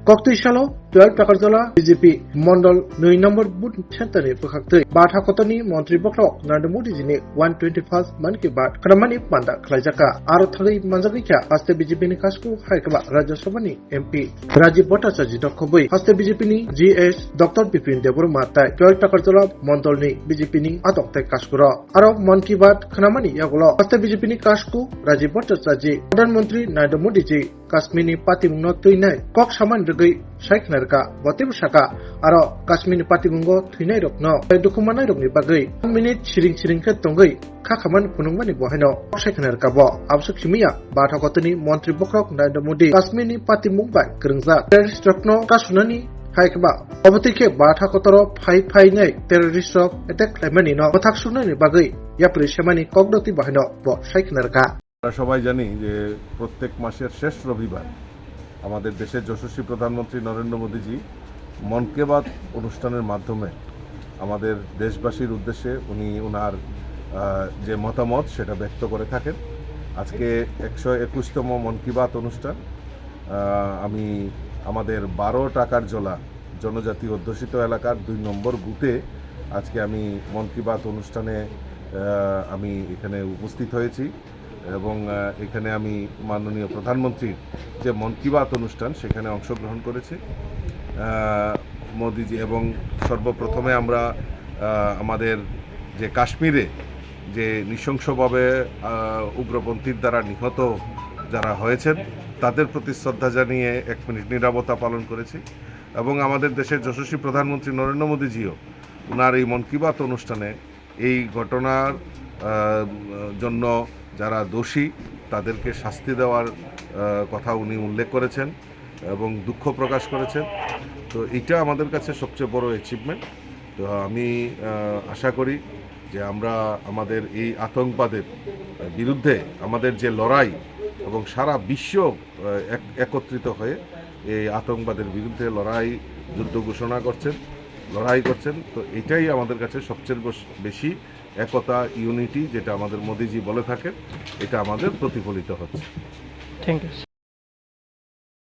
Koktui Shalo, 12 Pakarzola, BJP, Mondol, 2 number boot Chantani, Pakakti, Bata Kotani, Montri Bokro, Nandamudi, 121st Manki Bat, Karamani Panda, Klajaka, Arathari Manzavika, Haste BJP Kasku, Haikaba, Rajaswani, MP, Raji Botasaji Dokobui, Haste BJP, GS, Dr. Pipin Debur Matai, 12 Pakarzola, Mondolni, BJP, Adokte Kaskura, Arab Manki Bat, Kanamani Yagulo, Haste BJP Kasku, Raji Botasaji, Pradhan Mantri, Nandamudi, Kasmini Pati Mungo Tuinai, Kok Saman Regi, Shaik Narka, Botim Shaka, Aro, Kasmini Pati Mungo, Tuinai Rokno, Dukumana Rogni Bagay, 1 minute Chiring Katongay, Kakaman Punumani Boheno, Shaik Narka Bo, Absukimia, Batakotani, Montri Bokrok, Nandamudi, Kasmini Pati Mumbai, Grunza, Terrorist Rokno, Kasunani, Haikaba, Obotike, Batakotoro, Pai Nay, Terrorist of Attack Lemanino, Otaksunani Bagay, Yapri Shamani, Kogdoti Bahino, Bo, Shaik Narka. আমরা সবাই জানি যে প্রত্যেক মাসের শেষ রবিবার আমাদের দেশের যশস্বী প্রধানমন্ত্রী নরেন্দ্র মোদীজি মন কি বাত অনুষ্ঠানের মাধ্যমে আমাদের দেশবাসীর উদ্দেশ্যে উনি ওনার যে মতামত সেটা ব্যক্ত করে থাকেন। আজকে 121তম মন কি বাত অনুষ্ঠান। আমি আমাদের 12 টাকার জলা জনজাতি অধ্যুষিত এলাকার 2 নম্বর বুথে আজকে আমি মন কি বাত অনুষ্ঠানে আমি এখানে উপস্থিত হয়েছি এবং এখানে আমি মাননীয় প্রধানমন্ত্রীর যে মন কি বাত অনুষ্ঠান সেখানে অংশগ্রহণ করেছি মোদিজি। এবং সর্বপ্রথমে আমরা আমাদের যে কাশ্মীরে যে নৃশংসভাবে উগ্রপন্থীর দ্বারা নিহত যারা হয়েছেন তাদের প্রতি শ্রদ্ধা জানিয়ে 1 মিনিট নীরবতা পালন করেছি। এবং আমাদের দেশের যশস্বী প্রধানমন্ত্রী নরেন্দ্র মোদীজিও ওনার এই মন কি বাত অনুষ্ঠানে এই ঘটনার জন্য যারা দোষী তাদেরকে শাস্তি দেওয়ার কথা উনি উল্লেখ করেছেন এবং দুঃখ প্রকাশ করেছেন। তো এটা আমাদের কাছে সবচেয়ে বড় অ্যাচিভমেন্ট। তো আমি আশা করি যে আমরা আমাদের এই আতঙ্কবাদের বিরুদ্ধে আমাদের যে লড়াই এবং সারা বিশ্ব একত্রিত হয়ে এই আতঙ্কবাদের বিরুদ্ধে যুদ্ধ ঘোষণা লড়াই করছেন। তো এটাই আমাদের কাছে সবচেয়ে বেশি একতা, ইউনিটি, যেটা আমাদের মোদিজি বলে থাকেন, এটা আমাদের প্রতিফলিত হচ্ছে। Thank you.